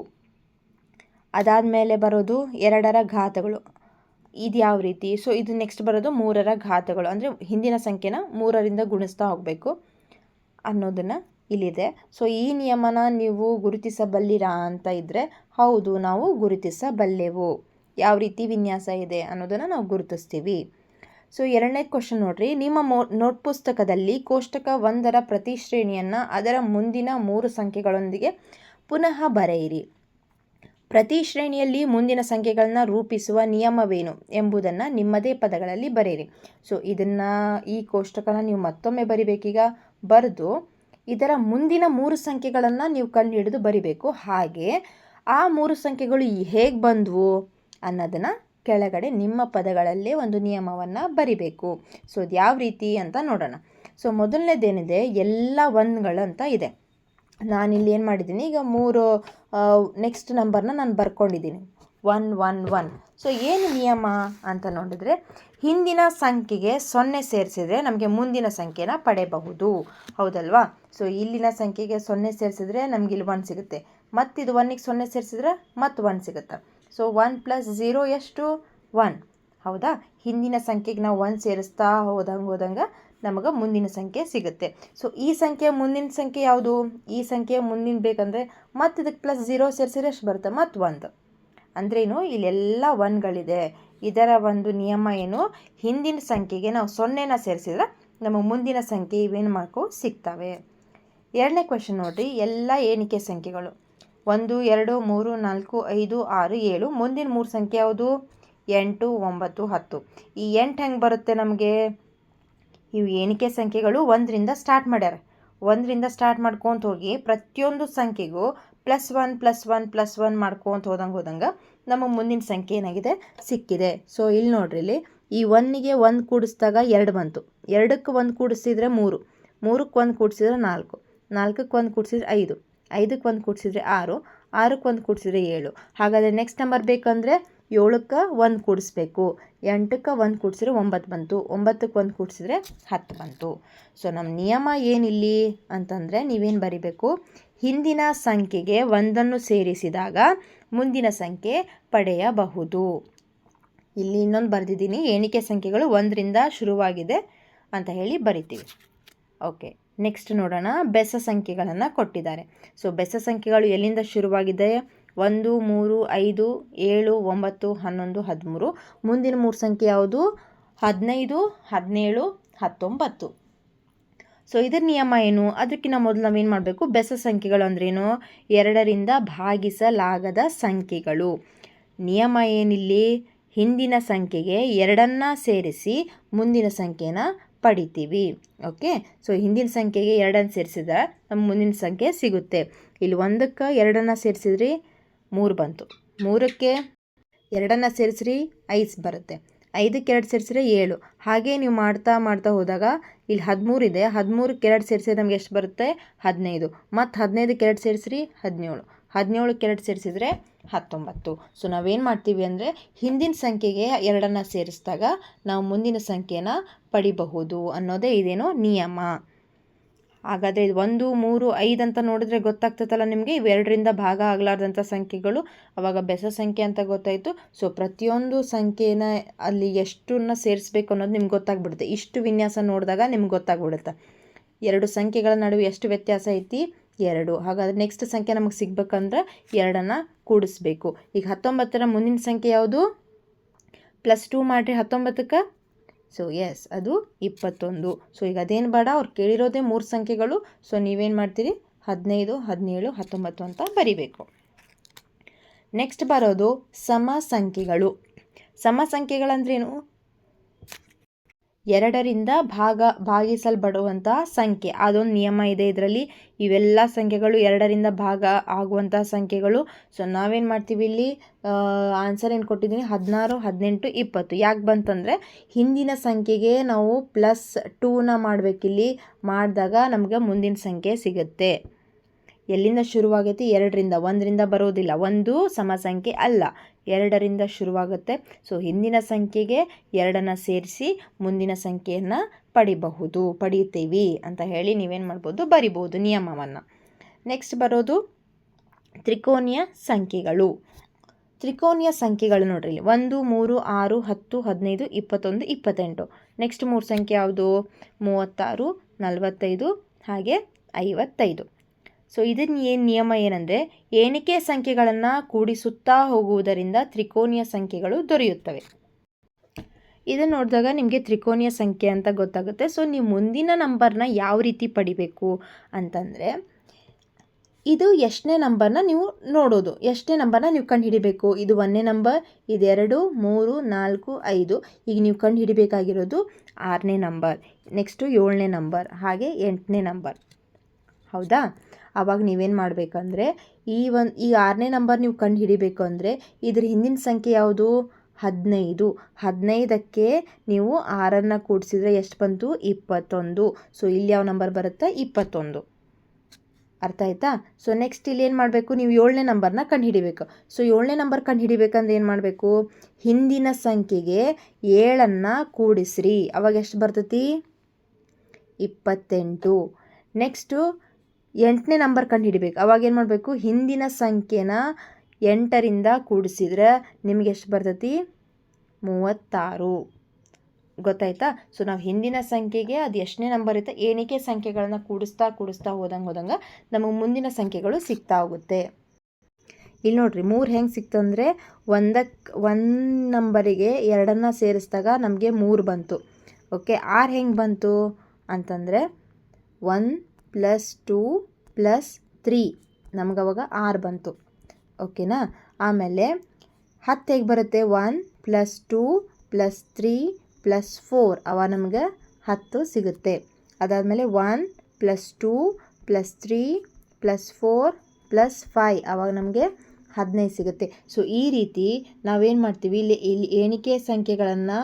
ಅದಾದಮೇಲೆ ಬರೋದು 2ರ ಘಾತಗಳು. ಇದು ಯಾವ ರೀತಿ, ಸೊ ಇದು ನೆಕ್ಸ್ಟ್ ಬರೋದು 3ರ ಘಾತಗಳು, ಅಂದರೆ ಹಿಂದಿನ ಸಂಖ್ಯೆನ 3ರಿಂದ ಗುಣಿಸ್ತಾ ಹೋಗಬೇಕು ಅನ್ನೋದನ್ನು ಇಲ್ಲಿದೆ. ಸೊ ಈ ನಿಯಮನ ನೀವು ಗುರುತಿಸಬಲ್ಲಿರಾ ಅಂತ ಇದ್ದರೆ, ಹೌದು ನಾವು ಗುರುತಿಸಬಲ್ಲೆವು. ಯಾವ ರೀತಿ ವಿನ್ಯಾಸ ಇದೆ ಅನ್ನೋದನ್ನು ನಾವು ಗುರುತಿಸ್ತೀವಿ. ಸೊ ಎರಡನೇ ಕ್ವಶನ್ ನೋಡ್ರಿ, ನಿಮ್ಮ ನೋಟ್ ಪುಸ್ತಕದಲ್ಲಿ ಕೋಷ್ಟಕ 1ರ ಪ್ರತಿ ಶ್ರೇಣಿಯನ್ನು ಅದರ ಮುಂದಿನ 3 ಸಂಖ್ಯೆಗಳೊಂದಿಗೆ ಪುನಃ ಬರೆಯಿರಿ. ಪ್ರತಿ ಶ್ರೇಣಿಯಲ್ಲಿ ಮುಂದಿನ ಸಂಖ್ಯೆಗಳನ್ನ ರೂಪಿಸುವ ನಿಯಮವೇನು ಎಂಬುದನ್ನು ನಿಮ್ಮದೇ ಪದಗಳಲ್ಲಿ ಬರೆಯಿರಿ. ಸೊ ಈ ಕೋಷ್ಟಕನ ನೀವು ಮತ್ತೊಮ್ಮೆ ಬರಿಬೇಕೀಗ. ಬರೆದು ಇದರ ಮುಂದಿನ 3 ಸಂಖ್ಯೆಗಳನ್ನು ನೀವು ಕಂಡುಹಿಡಿದು ಬರಿಬೇಕು. ಹಾಗೆ ಆ 3 ಸಂಖ್ಯೆಗಳು ಹೇಗೆ ಬಂದವು ಅನ್ನೋದನ್ನು ಕೆಳಗಡೆ ನಿಮ್ಮ ಪದಗಳಲ್ಲೇ ಒಂದು ನಿಯಮವನ್ನು ಬರಿಬೇಕು. ಸೊ ಅದು ಯಾವ ರೀತಿ ಅಂತ ನೋಡೋಣ. ಸೊ ಮೊದಲನೇದೇನಿದೆ, ಎಲ್ಲ ಒನ್ಗಳಂತ ಇದೆ. ನಾನಿಲ್ಲಿ ಏನು ಮಾಡಿದ್ದೀನಿ, ಈಗ 3 ನೆಕ್ಸ್ಟ್ ನಂಬರ್ನ ನಾನು ಬರ್ಕೊಂಡಿದ್ದೀನಿ, 1 1 1. ಸೊ ಏನು ನಿಯಮ ಅಂತ ನೋಡಿದ್ರೆ, ಹಿಂದಿನ ಸಂಖ್ಯೆಗೆ 0 ಸೇರಿಸಿದ್ರೆ ನಮಗೆ ಮುಂದಿನ ಸಂಖ್ಯೆನ ಪಡೆಯಬಹುದು, ಹೌದಲ್ವಾ? ಸೊ ಇಲ್ಲಿನ ಸಂಖ್ಯೆಗೆ 0 ಸೇರಿಸಿದ್ರೆ ನಮ್ಗೆ ಇಲ್ಲಿ 1 ಸಿಗುತ್ತೆ, ಮತ್ತಿದು 1ಗೆ 0 ಸೇರಿಸಿದ್ರೆ ಮತ್ತೆ 1 ಸಿಗುತ್ತೆ. ಸೊ 1 + 0 ಎಷ್ಟು? 1, ಹೌದಾ? ಹಿಂದಿನ ಸಂಖ್ಯೆಗೆ ನಾವು 1 ಸೇರಿಸ್ತಾ ಹೋದಂಗೆ ನಮಗೆ ಮುಂದಿನ ಸಂಖ್ಯೆ ಸಿಗುತ್ತೆ. ಸೊ ಈ ಸಂಖ್ಯೆ ಮುಂದಿನ ಸಂಖ್ಯೆ ಯಾವುದು? ಈ ಸಂಖ್ಯೆ ಮುಂದಿನ ಬೇಕಂದರೆ ಮತ್ತೆ ಇದಕ್ಕೆ +0 ಸೇರಿಸಿದ್ರೆ ಎಷ್ಟು ಬರುತ್ತೆ? ಮತ್ತೆ 1. ಅಂದ್ರೇನು, ಇಲ್ಲೆಲ್ಲ 1ಗಳಿದೆ. ಇದರ ಒಂದು ನಿಯಮ ಏನು, ಹಿಂದಿನ ಸಂಖ್ಯೆಗೆ ನಾವು 0ನ ಸೇರಿಸಿದ್ರೆ ನಮ್ಮ ಮುಂದಿನ ಸಂಖ್ಯೆ ಇವೇನು ಮಾಡ್ಕೋ ಸಿಗ್ತವೆ. ಎರಡನೇ ಕ್ವೆಶನ್ ನೋಡಿರಿ, ಎಲ್ಲ ಎಣಿಕೆ ಸಂಖ್ಯೆಗಳು 1 2 3 4 5 6 7. ಮುಂದಿನ 3 ಸಂಖ್ಯೆ ಯಾವುದು? 8 9 10. ಈ 8 ಹೆಂಗೆ ಬರುತ್ತೆ ನಮಗೆ? ಇವು ಎಣಿಕೆ ಸಂಖ್ಯೆಗಳು 1ರಿಂದ ಸ್ಟಾರ್ಟ್ ಮಾಡ್ಯಾರ. 1ರಿಂದ ಸ್ಟಾರ್ಟ್ ಮಾಡ್ಕೊತ ಹೋಗಿ ಪ್ರತಿಯೊಂದು ಸಂಖ್ಯೆಗೂ +1 +1 +1 ಮಾಡ್ಕೊತ ಹೋದಂಗೆ ನಮ್ಮ ಮುಂದಿನ ಸಂಖ್ಯೆ ಏನಾಗಿದೆ? ಸಿಕ್ಕಿದೆ. ಸೊ ಇಲ್ಲಿ ನೋಡ್ರಿ, ಇಲ್ಲಿ ಈ 1ಗೆ 1 ಕೂಡಿಸಿದಾಗ 2 ಬಂತು, 2ಕ್ಕೆ 1 ಕೂಡಿಸಿದ್ರೆ 3, 3ಕ್ಕೆ 1 ಕೂಡಿಸಿದ್ರೆ 4, 4ಕ್ಕೆ 1 ಕೂಡಿಸಿದ್ರೆ 5, 5ಕ್ಕೆ 1 ಕೂಡಿಸಿದ್ರೆ 6, 6ಕ್ಕೆ 1 ಕೂಡಿಸಿದ್ರೆ 7. ಹಾಗಾದರೆ ನೆಕ್ಸ್ಟ್ ನಂಬರ್ ಬೇಕಂದರೆ 7ಕ್ಕೆ 1 ಕೂಡಿಸ್ಬೇಕು, 8ಕ್ಕೆ 1 ಕೂಡಿಸಿದ್ರೆ 9 ಬಂತು, 9ಕ್ಕೆ 1 ಕೂಡಿಸಿದ್ರೆ 10 ಬಂತು. ಸೊ ನಮ್ಮ ನಿಯಮ ಏನಿಲ್ಲಿ ಅಂತಂದರೆ, ನೀವೇನು ಬರಿಬೇಕು, ಹಿಂದಿನ ಸಂಖ್ಯೆಗೆ 1ನ್ನು ಸೇರಿಸಿದಾಗ ಮುಂದಿನ ಸಂಖ್ಯೆ ಪಡೆಯಬಹುದು. ಇಲ್ಲಿ ಇನ್ನೊಂದು ಬರೆದಿದ್ದೀನಿ, ಎಣಿಕೆ ಸಂಖ್ಯೆಗಳು 1ರಿಂದ ಶುರುವಾಗಿದೆ ಅಂತ ಹೇಳಿ ಬರಿತೀವಿ. ಓಕೆ, ನೆಕ್ಸ್ಟ್ ನೋಡೋಣ. ಬೆಸ ಸಂಖ್ಯೆಗಳನ್ನು ಕೊಟ್ಟಿದ್ದಾರೆ. ಸೊ ಬೆಸ ಸಂಖ್ಯೆಗಳು ಎಲ್ಲಿಂದ ಶುರುವಾಗಿದೆ? 1 3 5 7 9 11 13. ಮುಂದಿನ 3 ಸಂಖ್ಯೆ ಯಾವುದು? 15 17 19. ಸೊ ಇದರ ನಿಯಮ ಏನು? ಅದಕ್ಕಿಂತ ಮೊದಲು ನಾವೇನು ಮಾಡಬೇಕು, ಬೆಸ ಸಂಖ್ಯೆಗಳು ಅಂದ್ರೇನು? 2ರಿಂದ ಭಾಗಿಸಲಾಗದ ಸಂಖ್ಯೆಗಳು. ನಿಯಮ ಏನಿಲ್ಲಿ? ಹಿಂದಿನ ಸಂಖ್ಯೆಗೆ 2ನ್ನು ಸೇರಿಸಿ ಮುಂದಿನ ಸಂಖ್ಯೆನ ಪಡಿತೀವಿ. ಓಕೆ, ಸೊ ಹಿಂದಿನ ಸಂಖ್ಯೆಗೆ 2ನ್ನು ಸೇರಿಸಿದ್ರೆ ನಮ್ಮ ಮುಂದಿನ ಸಂಖ್ಯೆ ಸಿಗುತ್ತೆ. ಇಲ್ಲಿ 1ಕ್ಕೆ 2ನ್ನು ಸೇರಿಸಿದ್ರಿ 3 ಬಂತು, 3ಕ್ಕೆ 2ನ್ನು ಸೇರಿಸ್ರಿ 5 ಬರುತ್ತೆ, 5ಕ್ಕೆ 2 ಸೇರಿಸಿದ್ರೆ 7. ಹಾಗೆ ನೀವು ಮಾಡ್ತಾ ಹೋದಾಗ ಇಲ್ಲಿ 13 ಇದೆ, 13ಕ್ಕೆ 2 ಸೇರಿಸಿದ್ರೆ ನಮಗೆ ಎಷ್ಟು ಬರುತ್ತೆ? 15. ಮತ್ತು 15ಕ್ಕೆ 2 ಸೇರಿಸ್ರಿ 17, 17ಕ್ಕೆ 2 ಸೇರಿಸಿದ್ರೆ 19. ಸೊ ನಾವೇನು ಮಾಡ್ತೀವಿ ಅಂದರೆ, ಹಿಂದಿನ ಸಂಖ್ಯೆಗೆ 2ನ್ನು ಸೇರಿಸಿದಾಗ ನಾವು ಮುಂದಿನ ಸಂಖ್ಯೆನ ಪಡಿಬಹುದು ಅನ್ನೋದೇ ಇದೇನೋ ನಿಯಮ. ಹಾಗಾದರೆ ಇದು 1 3 5 ಅಂತ ನೋಡಿದ್ರೆ ಗೊತ್ತಾಗ್ತದಲ್ಲ ನಿಮಗೆ, ಇವೆರಡರಿಂದ ಭಾಗ ಆಗಲಾರ್ದಂಥ ಸಂಖ್ಯೆಗಳು, ಆವಾಗ ಬೆಸ ಸಂಖ್ಯೆ ಅಂತ ಗೊತ್ತಾಯಿತು. ಸೊ ಪ್ರತಿಯೊಂದು ಸಂಖ್ಯೆನ ಅಲ್ಲಿ ಎಷ್ಟನ್ನ ಸೇರಿಸ್ಬೇಕು ಅನ್ನೋದು ನಿಮ್ಗೆ ಗೊತ್ತಾಗ್ಬಿಡುತ್ತೆ. ಇಷ್ಟು ವಿನ್ಯಾಸ ನೋಡಿದಾಗ ನಿಮ್ಗೆ ಗೊತ್ತಾಗ್ಬಿಡುತ್ತೆ ಎರಡು ಸಂಖ್ಯೆಗಳ ನಡುವೆ ಎಷ್ಟು ವ್ಯತ್ಯಾಸ ಐತಿ, 2. ಹಾಗಾದರೆ ನೆಕ್ಸ್ಟ್ ಸಂಖ್ಯೆ ನಮಗೆ ಸಿಗ್ಬೇಕಂದ್ರೆ 2ನ್ನು ಕೂಡಿಸ್ಬೇಕು. ಈಗ 19ರ ಮುಂದಿನ ಸಂಖ್ಯೆ ಯಾವುದು? +2 ಮಾಡಿರಿ 19ಕ್ಕೆ. ಸೊ ಎಸ್, ಅದು 21. ಸೊ ಈಗ ಅದೇನು ಬೇಡ, ಅವ್ರು ಕೇಳಿರೋದೇ 3 ಸಂಖ್ಯೆಗಳು. ಸೊ ನೀವೇನು ಮಾಡ್ತೀರಿ? 15 17 19 ಅಂತ ಬರಿಬೇಕು. ನೆಕ್ಸ್ಟ್ ಬರೋದು ಸಮ ಸಂಖ್ಯೆಗಳು. ಸಮ ಸಂಖ್ಯೆಗಳಂದ್ರೇನು? 2ರಿಂದ ಭಾಗಿಸಲ್ಪಡುವಂತಹ ಸಂಖ್ಯೆ, ಅದೊಂದು ನಿಯಮ ಇದೆ ಇದರಲ್ಲಿ. ಇವೆಲ್ಲ ಸಂಖ್ಯೆಗಳು 2ರಿಂದ ಭಾಗ ಆಗುವಂತಹ ಸಂಖ್ಯೆಗಳು. ಸೊ ನಾವೇನು ಮಾಡ್ತೀವಿ, ಇಲ್ಲಿ ಆನ್ಸರ್ ಏನು ಕೊಟ್ಟಿದ್ದೀನಿ? 16 18 20. ಯಾಕೆ ಬಂತಂದರೆ, ಹಿಂದಿನ ಸಂಖ್ಯೆಗೆ ನಾವು +2ನ ಮಾಡಬೇಕಿಲ್ಲಿ, ಮಾಡಿದಾಗ ನಮಗೆ ಮುಂದಿನ ಸಂಖ್ಯೆ ಸಿಗುತ್ತೆ. ಎಲ್ಲಿಂದ ಶುರುವಾಗೈತಿ? 2ರಿಂದ, 1ರಿಂದ ಬರೋದಿಲ್ಲ. 1 ಸಮ ಸಂಖ್ಯೆ ಅಲ್ಲ, 2ರಿಂದ ಶುರುವಾಗುತ್ತೆ. ಸೊ ಹಿಂದಿನ ಸಂಖ್ಯೆಗೆ 2ನ್ನು ಸೇರಿಸಿ ಮುಂದಿನ ಸಂಖ್ಯೆಯನ್ನು ಪಡೆಯುತ್ತೀವಿ ಅಂತ ಹೇಳಿ ನೀವೇನು ಮಾಡ್ಬೋದು? ಬರಿಬೋದು ನಿಯಮವನ್ನು. ನೆಕ್ಸ್ಟ್ ಬರೋದು ತ್ರಿಕೋನೀಯ ಸಂಖ್ಯೆಗಳು. ತ್ರಿಕೋನೀಯ ಸಂಖ್ಯೆಗಳು ನೋಡ್ರಿ, 1 3 6 10 15 21 28. ನೆಕ್ಸ್ಟ್ 3 ಸಂಖ್ಯೆ ಯಾವುದು? 36 45 ಹಾಗೆ 55. ಸೊ ಇದನ್ನ ನಿಯಮ ಏನಂದರೆ, ಎಣಿಕೆ ಸಂಖ್ಯೆಗಳನ್ನು ಕೂಡಿಸುತ್ತಾ ಹೋಗುವುದರಿಂದ ತ್ರಿಕೋನೀಯ ಸಂಖ್ಯೆಗಳು ದೊರೆಯುತ್ತವೆ. ಇದನ್ನು ನೋಡಿದಾಗ ನಿಮಗೆ ತ್ರಿಕೋನೀಯ ಸಂಖ್ಯೆ ಅಂತ ಗೊತ್ತಾಗುತ್ತೆ. ಸೊ ನೀವು ಮುಂದಿನ ನಂಬರ್ನ ಯಾವ ರೀತಿ ಪಡಿಬೇಕು ಅಂತಂದರೆ, ಇದು ಎಷ್ಟನೇ ನಂಬರ್ನ ನೀವು ನೋಡೋದು, ಎಷ್ಟನೇ ನಂಬರ್ನ ನೀವು ಕಂಡು ಹಿಡಿಬೇಕು. ಇದು 1ನೇ ನಂಬರ್, ಇದು 2 3 4 5. ಈಗ ನೀವು ಕಂಡು ಹಿಡಿಬೇಕಾಗಿರೋದು 6ನೇ ನಂಬರ್, ನೆಕ್ಸ್ಟು 7ನೇ ನಂಬರ್, ಹಾಗೆ 8ನೇ ನಂಬರ್. ಹೌದಾ? ಆವಾಗ ನೀವೇನು ಮಾಡಬೇಕಂದ್ರೆ ಈ 6ನೇ ನಂಬರ್ ನೀವು ಕಂಡು ಹಿಡಿಬೇಕು ಅಂದರೆ ಇದ್ರ ಹಿಂದಿನ ಸಂಖ್ಯೆ ಯಾವುದು? 15. 15ಕ್ಕೆ ನೀವು 6 ಕೂಡಿಸಿದ್ರೆ ಎಷ್ಟು ಬಂತು? 21. ಸೊ ಇಲ್ಲಿ ಯಾವ ನಂಬರ್ ಬರುತ್ತೆ? 21. ಅರ್ಥ ಆಯ್ತಾ? ಸೊ ನೆಕ್ಸ್ಟ್ ಇಲ್ಲಿ ಏನು ಮಾಡಬೇಕು? ನೀವು 7ನೇ ನಂಬರ್ನ ಕಂಡು ಹಿಡಿಬೇಕು. ಸೊ 7ನೇ ನಂಬರ್ ಕಂಡು ಹಿಡಿಬೇಕಂದ್ರೆ ಏನು ಮಾಡಬೇಕು? ಹಿಂದಿನ ಸಂಖ್ಯೆಗೆ 7 ಕೂಡಿಸ್ರಿ. ಅವಾಗ ಎಷ್ಟು ಬರ್ತೈತಿ? 28. ನೆಕ್ಸ್ಟು 8ನೇ ನಂಬರ್ ಕಂಡು ಹಿಡಿಬೇಕು. ಅವಾಗ ಏನು ಮಾಡಬೇಕು? ಹಿಂದಿನ ಸಂಖ್ಯೆನ 8ರಿಂದ ಕೂಡಿಸಿದ್ರೆ ನಿಮಗೆ ಎಷ್ಟು ಬರ್ತೈತಿ? 36. ಗೊತ್ತಾಯ್ತಾ? ಸೊ ನಾವು ಹಿಂದಿನ ಸಂಖ್ಯೆಗೆ ಅದು ಎಷ್ಟನೇ ನಂಬರ್ ಇರುತ್ತೆ ಏಣಿಕೆ ಸಂಖ್ಯೆಗಳನ್ನ ಕೂಡಿಸ್ತಾ ಹೋದಂಗೆ ನಮಗೆ ಮುಂದಿನ ಸಂಖ್ಯೆಗಳು ಸಿಗ್ತಾ ಹೋಗುತ್ತೆ. ಇಲ್ಲಿ ನೋಡ್ರಿ 3 ಹೆಂಗೆ ಸಿಕ್ತಂದರೆ ಒಂದು ನಂಬರಿಗೆ 2 ಸೇರಿಸಿದಾಗ ನಮಗೆ 3 ಬಂತು. ಓಕೆ, 6 ಹೆಂಗೆ ಬಂತು ಅಂತಂದರೆ 1 + 2 + 3 ನಮ್ಗೆ ಅವಾಗ 6 ಬಂತು. ಓಕೆನಾ? ಆಮೇಲೆ 10 ಹೇಗೆ ಬರುತ್ತೆ? 1 + 2 + 3 + 4 ಅವ ನಮ್ಗೆ 10 ಸಿಗುತ್ತೆ. ಅದಾದಮೇಲೆ 1 + 2 + 3 + 4 + 5 ಅವಾಗ ನಮಗೆ 15 ಸಿಗುತ್ತೆ. ಸೊ ಈ ರೀತಿ ನಾವೇನು ಮಾಡ್ತೀವಿ, ಇಲ್ಲಿ ಎಣಿಕೆ ಸಂಖ್ಯೆಗಳನ್ನು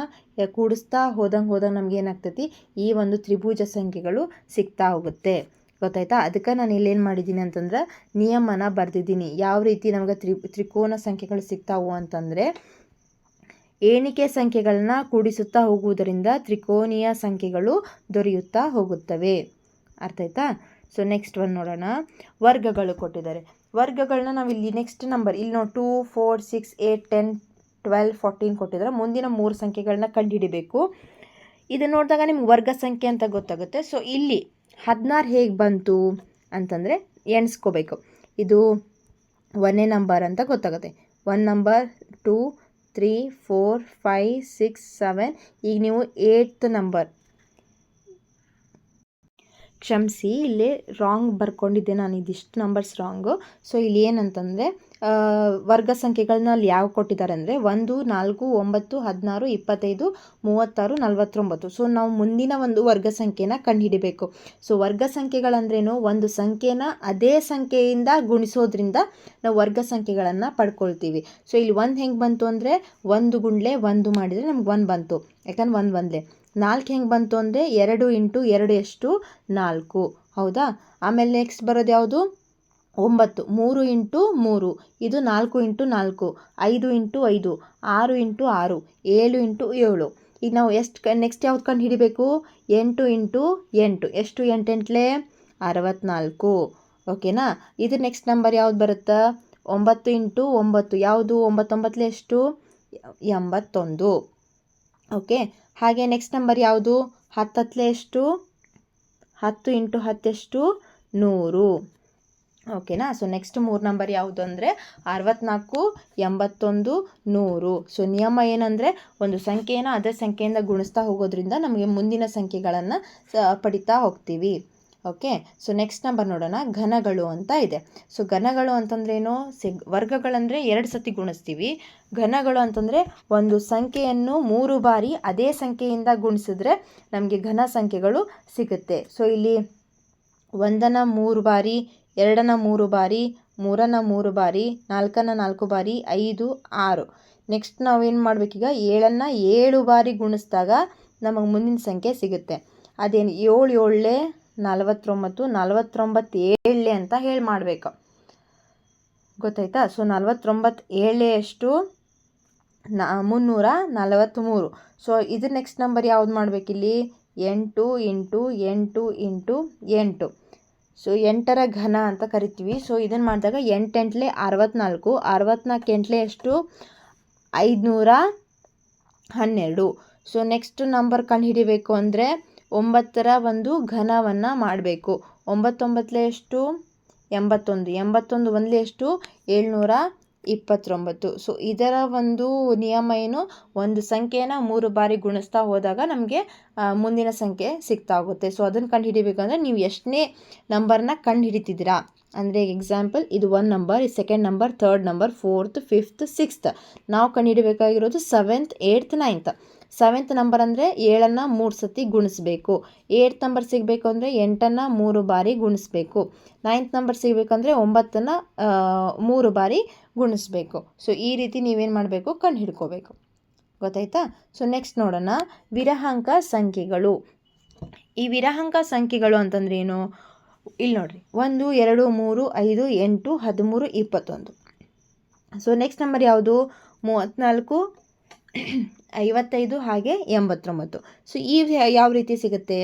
ಕೂಡಿಸ್ತಾ ಹೋದಂಗೆ ನಮ್ಗೆ ಏನಾಗ್ತೈತಿ? ಈ ಒಂದು ತ್ರಿಭುಜ ಸಂಖ್ಯೆಗಳು ಸಿಗ್ತಾ ಹೋಗುತ್ತೆ. ಗೊತ್ತಾಯ್ತಾ? ಅದಕ್ಕೆ ನಾನು ಇಲ್ಲೇನು ಮಾಡಿದ್ದೀನಿ ಅಂತಂದ್ರೆ ನಿಯಮನ ಬರೆದಿದ್ದೀನಿ. ಯಾವ ರೀತಿ ನಮಗೆ ತ್ರಿಕೋನ ಸಂಖ್ಯೆಗಳು ಸಿಗ್ತಾವು ಅಂತಂದರೆ ಎಣಿಕೆ ಸಂಖ್ಯೆಗಳನ್ನ ಕೂಡಿಸುತ್ತಾ ಹೋಗುವುದರಿಂದ ತ್ರಿಕೋನೀಯ ಸಂಖ್ಯೆಗಳು ದೊರೆಯುತ್ತಾ ಹೋಗುತ್ತವೆ. ಅರ್ಥ ಆಯ್ತಾ? ಸೊ ನೆಕ್ಸ್ಟ್ ಒಂದು ನೋಡೋಣ. ವರ್ಗಗಳು ಕೊಟ್ಟಿದ್ದಾರೆ. ವರ್ಗಗಳನ್ನ ನಾವು ಇಲ್ಲಿ ನೆಕ್ಸ್ಟ್ ನಂಬರ್ ಇಲ್ಲಿ ನೋಡಿ 2, 4, 6, 8, 10, 12, 14 ಕೊಟ್ಟಿದ್ದಾರೆ. ಮುಂದಿನ 3 ಸಂಖ್ಯೆಗಳನ್ನ ಕಂಡುಹಿಡಿಬೇಕು. ಇದನ್ನು ನೋಡಿದಾಗ ನಿಮ್ಗೆ ವರ್ಗ ಸಂಖ್ಯೆ ಅಂತ ಗೊತ್ತಾಗುತ್ತೆ. ಸೊ ಇಲ್ಲಿ 16 ಹೇಗೆ ಬಂತು ಅಂತಂದರೆ ಎಣಿಸ್ಕೋಬೇಕು. ಇದು 1ನೇ ನಂಬರ್ ಅಂತ ಗೊತ್ತಾಗುತ್ತೆ. 1 ನಂಬರ್, 2, 3, 4, 5, 6, 7. ಈಗ ನೀವು 8th ನಂಬರ್, ಕ್ಷಮಿಸಿ ಇಲ್ಲಿ ರಾಂಗ್ ಬರ್ಕೊಂಡಿದ್ದೆ ನಾನು, ಇದಿಷ್ಟು ನಂಬರ್ಸ್ ರಾಂಗು. ಸೊ ಇಲ್ಲಿ ಏನಂತಂದರೆ ವರ್ಗ ಸಂಖ್ಯೆಗಳನ್ನ ಅಲ್ಲಿ ಯಾವ ಕೊಟ್ಟಿದ್ದಾರೆ ಅಂದರೆ 1, 4, 9, 16, 25, 36, 49. ಸೊ ನಾವು ಮುಂದಿನ ಒಂದು ವರ್ಗ ಸಂಖ್ಯೆನ ಕಂಡುಹಿಡಿಬೇಕು. ಸೊ ವರ್ಗ ಸಂಖ್ಯೆಗಳಂದ್ರೇನು? ಒಂದು ಸಂಖ್ಯೆನ ಅದೇ ಸಂಖ್ಯೆಯಿಂದ ಗುಣಿಸೋದ್ರಿಂದ ನಾವು ವರ್ಗ ಸಂಖ್ಯೆಗಳನ್ನು ಪಡ್ಕೊಳ್ತೀವಿ. ಸೊ ಇಲ್ಲಿ 1 ಹೆಂಗೆ ಬಂತು ಅಂದರೆ 1 × 1 ಮಾಡಿದರೆ ನಮ್ಗೆ 1 ಬಂತು, ಯಾಕಂದ್ರೆ 1 ಒಂದೇ. 4 ಹೆಂಗೆ ಬಂತು ಅಂದರೆ 2 × 2 ಎಷ್ಟು? 4. ಹೌದಾ? ಆಮೇಲೆ ನೆಕ್ಸ್ಟ್ ಬರೋದು ಯಾವುದು? 9. 3 × 3 ಇದು 4 × 4. 5 × 5, 6 × 6, 7 × 7. ಈಗ ನಾವು ನೆಕ್ಸ್ಟ್ ಯಾವ್ದು ಕಂಡು ಹಿಡಿಬೇಕು? 8 × 8 ಎಷ್ಟು? 8 8 64. ಓಕೆನಾ? ಇದು ನೆಕ್ಸ್ಟ್ ನಂಬರ್ ಯಾವ್ದು ಬರುತ್ತಾ? 9 × 9 ಯಾವುದು? 9 9 ಎಷ್ಟು? 81. ಓಕೆ, ಹಾಗೆ ನೆಕ್ಸ್ಟ್ ನಂಬರ್ ಯಾವುದು? 10 10 ಎಷ್ಟು? 10 × 10 ಎಷ್ಟು? 100. ಓಕೆನಾ? ಸೊ ನೆಕ್ಸ್ಟ್ 3 ನಂಬರ್ ಯಾವುದು ಅಂದರೆ 64, 81, 100. ಸೊ ನಿಯಮ ಏನಂದರೆ ಒಂದು ಸಂಖ್ಯೆಯನ್ನು ಅದೇ ಸಂಖ್ಯೆಯಿಂದ ಗುಣಿಸ್ತಾ ಹೋಗೋದ್ರಿಂದ ನಮಗೆ ಮುಂದಿನ ಸಂಖ್ಯೆಗಳನ್ನು ಪಡಿತಾ ಹೋಗ್ತೀವಿ. ಓಕೆ, ಸೊ ನೆಕ್ಸ್ಟ್ ನಂಬರ್ ನೋಡೋಣ. ಘನಗಳು ಅಂತ ಇದೆ. ಸೊ ಘನಗಳು ಅಂತಂದ್ರೇನು? ವರ್ಗಗಳಂದರೆ 2 ಸತಿ ಗುಣಿಸ್ತೀವಿ. ಘನಗಳು ಅಂತಂದರೆ ಒಂದು ಸಂಖ್ಯೆಯನ್ನು 3 ಬಾರಿ ಅದೇ ಸಂಖ್ಯೆಯಿಂದ ಗುಣಿಸಿದ್ರೆ ನಮಗೆ ಘನ ಸಂಖ್ಯೆಗಳು ಸಿಗುತ್ತೆ. ಸೊ ಇಲ್ಲಿ 1ನ 3 ಬಾರಿ, 2ನ 3 ಬಾರಿ, 3ನ 3 ಬಾರಿ, 4ನ 4 ಬಾರಿ, 5, 6. ನೆಕ್ಸ್ಟ್ ನಾವೇನು ಮಾಡಬೇಕೀಗ? 7ನ 7 ಬಾರಿ ಗುಣಿಸಿದಾಗ ನಮಗೆ ಮುಂದಿನ ಸಂಖ್ಯೆ ಸಿಗುತ್ತೆ. ಅದೇನು? 7 7 49, 49 7 ಅಂತ ಹೇಳಿ ಮಾಡಬೇಕು. ಗೊತ್ತಾಯ್ತಾ? ಸೊ 49 7 ಎಷ್ಟು? 343. ಸೊ ಇದು ನೆಕ್ಸ್ಟ್ ನಂಬರ್ ಯಾವ್ದು ಮಾಡಬೇಕಿಲ್ಲಿ? 8 × 8 × 8. ಸೊ 8ರ ಘನ ಅಂತ ಕರಿತೀವಿ. ಸೊ ಇದನ್ನು ಮಾಡಿದಾಗ 8 8 64, 64 8 ಎಷ್ಟು? 512. ಸೊ ನೆಕ್ಸ್ಟ್ ನಂಬರ್ ಕಂಡು ಹಿಡಿಬೇಕು ಅಂದರೆ 9ರ ಒಂದು ಘನವನ್ನು ಮಾಡಬೇಕು. 9 9 ಎಷ್ಟು? 81, 81 1 ಎಷ್ಟು? 729. ಸೊ ಇದರ ಒಂದು ನಿಯಮ ಏನು? ಒಂದು ಸಂಖ್ಯೆನ 3 ಬಾರಿ ಗುಣಿಸ್ತಾ ಹೋದಾಗ ನಮಗೆ ಮುಂದಿನ ಸಂಖ್ಯೆ ಸಿಗ್ತಾ ಹೋಗುತ್ತೆ. ಸೊ ಅದನ್ನು ಕಂಡು ಹಿಡಿಬೇಕಂದ್ರೆ ನೀವು ಎಷ್ಟನೇ ನಂಬರ್ನ ಕಂಡು ಹಿಡಿತಿದ್ದೀರಾ ಅಂದರೆ ಎಕ್ಸಾಂಪಲ್ ಇದು 1 ನಂಬರ್, ಇದು 2nd number, 3rd number, 4th, 5th, 6th. ನಾವು ಕಂಡು ಹಿಡಿಬೇಕಾಗಿರೋದು 7th, 8th, 9th. 7th number ಅಂದರೆ 7ನ್ನು 3 ಸತಿ ಗುಣಿಸ್ಬೇಕು. 8th ನಂಬರ್ ಸಿಗಬೇಕು ಅಂದರೆ 8ನ್ನು 3 ಬಾರಿ ಗುಣಿಸ್ಬೇಕು. 9th ನಂಬರ್ ಸಿಗಬೇಕಂದ್ರೆ 9ನ್ನು 3 ಬಾರಿ ಗುಣಿಸ್ಬೇಕು. ಸೊ ಈ ರೀತಿ ನೀವೇನು ಮಾಡಬೇಕು, ಕಂಡು ಹಿಡ್ಕೋಬೇಕು. ಗೊತ್ತಾಯ್ತಾ? ಸೊ ನೆಕ್ಸ್ಟ್ ನೋಡೋಣ ವಿರಹಾಂಕ ಸಂಖ್ಯೆಗಳು. ಈ ವಿರಹಾಂಕ ಸಂಖ್ಯೆಗಳು ಅಂತಂದ್ರೆ ಏನು? ಇಲ್ಲಿ ನೋಡ್ರಿ, 1 2 3 5 8 13 21. ಸೊ ನೆಕ್ಸ್ಟ್ ನಂಬರ್ ಯಾವುದು? 34 55 ಹಾಗೆ 89. ಸೊ ಈ ಯಾವ ರೀತಿ ಸಿಗುತ್ತೆ?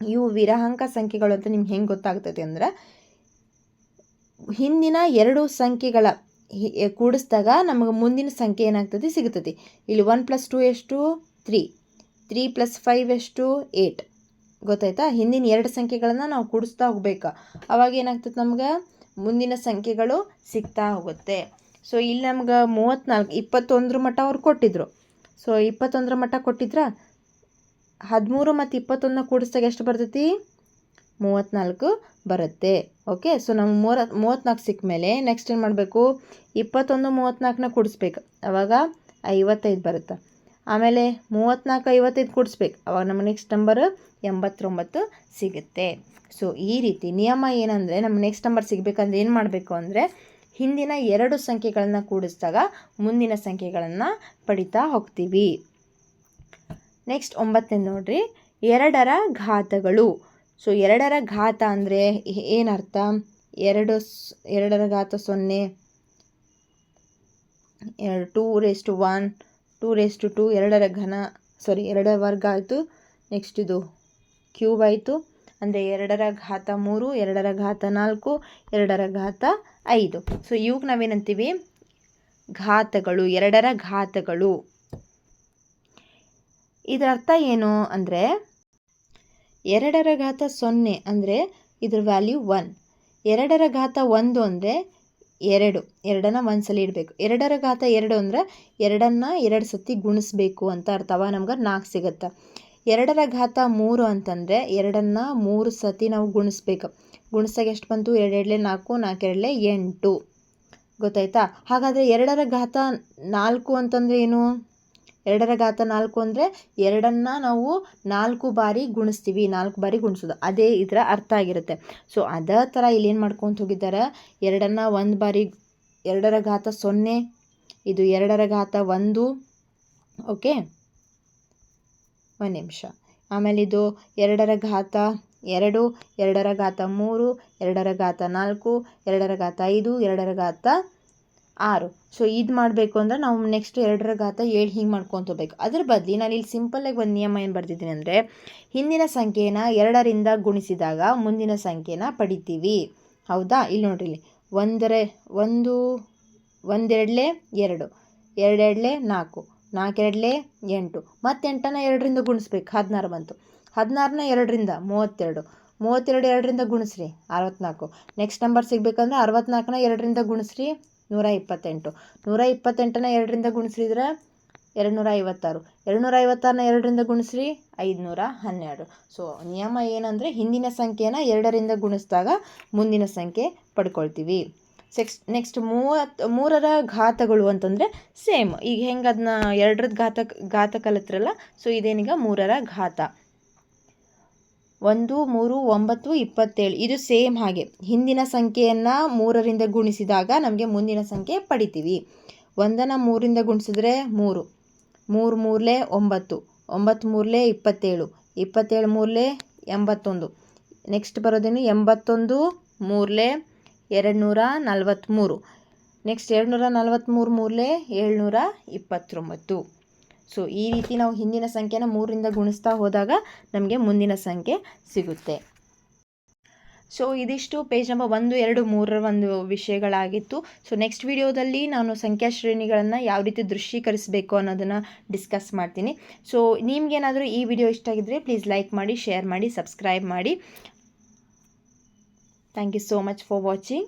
ಇವು ವಿರಹಾಂಕ ಸಂಖ್ಯೆಗಳು ಅಂತ ನಿಮ್ಗೆ ಹೆಂಗೆ ಗೊತ್ತಾಗ್ತದೆ ಅಂದ್ರೆ, ಹಿಂದಿನ 2 ಸಂಖ್ಯೆಗಳ ಕೂಡಿಸಿದಾಗ ನಮಗೆ ಮುಂದಿನ ಸಂಖ್ಯೆ ಏನಾಗ್ತದೆ ಸಿಗುತ್ತದೆ. ಇಲ್ಲಿ 1 + 2 ಎಷ್ಟು? 3. 3 + 5 ಎಷ್ಟು? 8. ಗೊತ್ತಾಯ್ತಾ? ಹಿಂದಿನ 2 ಸಂಖ್ಯೆಗಳನ್ನು ನಾವು ಕೂಡಿಸ್ತಾ ಹೋಗ್ಬೇಕು. ಅವಾಗ ಏನಾಗ್ತದೆ, ನಮ್ಗೆ ಮುಂದಿನ ಸಂಖ್ಯೆಗಳು ಸಿಗ್ತಾ ಹೋಗುತ್ತೆ. ಸೊ ಇಲ್ಲಿ ನಮ್ಗೆ 34 21 ಮಟ್ಟ ಅವ್ರು ಕೊಟ್ಟಿದ್ರು. ಸೊ 21 ಮಟ್ಟ ಕೊಟ್ಟಿದ್ರ 13 ಮತ್ತು 21 ಕೂಡಿಸಿದಾಗ ಎಷ್ಟು ಬರ್ತೈತಿ? 34 ಬರುತ್ತೆ. ಓಕೆ, ಸೊ ನಮ್ಗೆ 34 ಸಿಕ್ಕ ಮೇಲೆ ನೆಕ್ಸ್ಟ್ ಏನು ಮಾಡಬೇಕು? 21 34ನ ಕೂಡಿಸ್ಬೇಕು. ಅವಾಗ 55 ಬರುತ್ತೆ. ಆಮೇಲೆ 34 55 ಕೂಡಿಸ್ಬೇಕು. ಅವಾಗ ನಮ್ಮ ನೆಕ್ಸ್ಟ್ ನಂಬರ್ 89 ಸಿಗುತ್ತೆ. ಸೊ ಈ ರೀತಿ ನಿಯಮ ಏನಂದರೆ, ನಮ್ಮ ನೆಕ್ಸ್ಟ್ ನಂಬರ್ ಸಿಗಬೇಕಂದ್ರೆ ಏನು ಮಾಡಬೇಕು ಅಂದರೆ, ಹಿಂದಿನ 2 ಸಂಖ್ಯೆಗಳನ್ನು ಕೂಡಿಸಿದಾಗ ಮುಂದಿನ ಸಂಖ್ಯೆಗಳನ್ನು ಪಡಿತಾ ಹೋಗ್ತೀವಿ. ನೆಕ್ಸ್ಟ್ 9ನೇ ನೋಡ್ರಿ, 2ರ ಘಾತಗಳು. ಸೊ 2ರ ಘಾತ ಅಂದರೆ ಏನರ್ಥ? 2ರ ಘಾತ 0, 2^1, 2^2, 2ರ ಘನ, 2ರ ವರ್ಗ ಆಯಿತು. ನೆಕ್ಸ್ಟ್ ಇದು ಕ್ಯೂಬ್ ಆಯಿತು. ಅಂದರೆ 2ರ ಘಾತ 3, 2ರ ಘಾತ 4, 2ರ ಘಾತ 5. ಸೊ ಇವಾಗ ನಾವೇನಂತೀವಿ? ಘಾತಗಳು, 2ರ ಘಾತಗಳು. ಇದರ ಅರ್ಥ ಏನು ಅಂದರೆ, 2ರ ಘಾತ 0 ಅಂದರೆ ಇದ್ರ ವ್ಯಾಲ್ಯೂ 1. 2ರ ಘಾತ 1 ಅಂದರೆ 2. 2ನ್ನ ಒಂದ್ಸಲ ಇಡಬೇಕು. 2ರ ಘಾತ 2 ಅಂದರೆ 2ನ್ನು 2 ಸತಿ ಗುಣಿಸ್ಬೇಕು ಅಂತ ಅರ್ಥ. ಅವಾಗ ನಮ್ಗೆ 4 ಸಿಗುತ್ತೆ. 2ರ ಘಾತ 3 ಅಂತಂದರೆ 2ನ್ನು 3 ಸತಿ ನಾವು ಗುಣಿಸ್ಬೇಕು. ಗುಣಿಸಾಗ ಎಷ್ಟು ಬಂತು? 2 2 4, 4 2 8. ಗೊತ್ತಾಯ್ತಾ? ಹಾಗಾದರೆ 2ರ ಘಾತ 4 ಅಂತಂದರೆ ಏನು? 2ರ ಘಾತ 4 ಅಂದರೆ 2ನ್ನು ನಾವು 4 ಬಾರಿ ಗುಣಿಸ್ತೀವಿ. 4 ಬಾರಿ ಗುಣಿಸೋದು, ಅದೇ ಇದರ ಅರ್ಥ ಆಗಿರುತ್ತೆ. ಸೊ ಅದೇ ಥರ ಇಲ್ಲಿ ಏನು ಮಾಡ್ಕೊತ ಹೋಗಿದ್ದಾರೆ? 2ನ್ನು 1 ಬಾರಿ, 2ರ ಘಾತ 0, ಇದು 2ರ ಘಾತ 1. ಓಕೆ, ಒಂದು ನಿಮಿಷ. ಆಮೇಲೆ ಇದು 2ರ ಘಾತ 2, 2ರ ಘಾತ 3, 2ರ ಘಾತ 4, 2ರ ಘಾತ 5, 2ರ ಘಾತ 6. ಸೊ ಇದು ಮಾಡಬೇಕು ಅಂದರೆ ನಾವು ನೆಕ್ಸ್ಟ್ 2ರ ಘಾತ 7 ಹಿಂಗೆ ಮಾಡ್ಕೊತ ಹೋಗ್ಬೇಕು. ಅದ್ರ ಬದಲಿ ನಾನು ಇಲ್ಲಿ ಸಿಂಪಲ್ಲಾಗಿ ಒಂದು ನಿಯಮ ಏನು ಬರ್ತಿದ್ದೀನಿ ಅಂದರೆ, ಹಿಂದಿನ ಸಂಖ್ಯೆನ 2ರಿಂದ ಗುಣಿಸಿದಾಗ ಮುಂದಿನ ಸಂಖ್ಯೆನ ಪಡಿತೀವಿ. ಹೌದಾ? ಇಲ್ಲಿ ನೋಡ್ರಿ, ಇಲ್ಲಿ 1 1 2 2, 2 2 4, 4 2 8, ಮತ್ತು 8ನ್ನು 2ರಿಂದ ಗುಣಿಸ್ಬೇಕು. 16 ಬಂತು. 16ನ 2ರಿಂದ 32, 32 2ರಿಂದ ಗುಣಿಸ್ರಿ 64. ನೆಕ್ಸ್ಟ್ ನಂಬರ್ ಸಿಗಬೇಕಂದ್ರೆ 64ನ 2ರಿಂದ ಗುಣಿಸ್ರಿ 128, 128ನ 2ರಿಂದ ಗುಣಿಸಿದ್ರೆ 256, 256ನ 2ರಿಂದ ಗುಣಿಸ್ರಿ 512. ಸೊ ನಿಯಮ ಏನಂದರೆ, ಹಿಂದಿನ ಸಂಖ್ಯೆನ 2ರಿಂದ ಗುಣಿಸಿದಾಗ ಮುಂದಿನ ಸಂಖ್ಯೆ ಪಡ್ಕೊಳ್ತೀವಿ. ನೆಕ್ಸ್ಟ್ 3ರ ಘಾತಗಳು ಅಂತಂದರೆ ಸೇಮ್ ಈಗ ಹೆಂಗೆ ಅದನ್ನ 2ರದ ಘಾತ ಕಲಿತ್ರಲ್ಲ, ಸೊ ಇದೇನೀಗ 3ರ ಘಾತ. 1 3 9 27. ಇದು ಸೇಮ್ ಹಾಗೆ ಹಿಂದಿನ ಸಂಖ್ಯೆಯನ್ನು 3ರಿಂದ ಗುಣಿಸಿದಾಗ ನಮಗೆ ಮುಂದಿನ ಸಂಖ್ಯೆ ಪಡಿತೀವಿ. 1ನ್ನು 3ರಿಂದ ಗುಣಿಸಿದ್ರೆ 3, 3 3 9, 9 3 27, 27 3 81. ನೆಕ್ಸ್ಟ್ ಬರೋದೇನು 81 3 243. ನೆಕ್ಸ್ಟ್ 243 3 729. ಸೊ ಈ ರೀತಿ ನಾವು ಹಿಂದಿನ ಸಂಖ್ಯೆನ 3ರಿಂದ ಗುಣಿಸ್ತಾ ಹೋದಾಗ ನಮಗೆ ಮುಂದಿನ ಸಂಖ್ಯೆ ಸಿಗುತ್ತೆ. ಸೊ ಇದಿಷ್ಟು ಪೇಜ್ ನಂಬರ್ 1 2 3ರ ಒಂದು ವಿಷಯಗಳಾಗಿತ್ತು. ಸೊ ನೆಕ್ಸ್ಟ್ ವಿಡಿಯೋದಲ್ಲಿ ನಾನು ಸಂಖ್ಯಾ ಶ್ರೇಣಿಗಳನ್ನು ಯಾವ ರೀತಿ ದೃಶ್ಯೀಕರಿಸಬೇಕು ಅನ್ನೋದನ್ನು ಡಿಸ್ಕಸ್ ಮಾಡ್ತೀನಿ. ಸೊ ನಿಮ್ಗೇನಾದರೂ ಈ ವಿಡಿಯೋ ಇಷ್ಟ ಆಗಿದ್ದರೆ ಪ್ಲೀಸ್ ಲೈಕ್ ಮಾಡಿ, ಶೇರ್ ಮಾಡಿ, ಸಬ್ಸ್ಕ್ರೈಬ್ ಮಾಡಿ. Thank you so much for watching.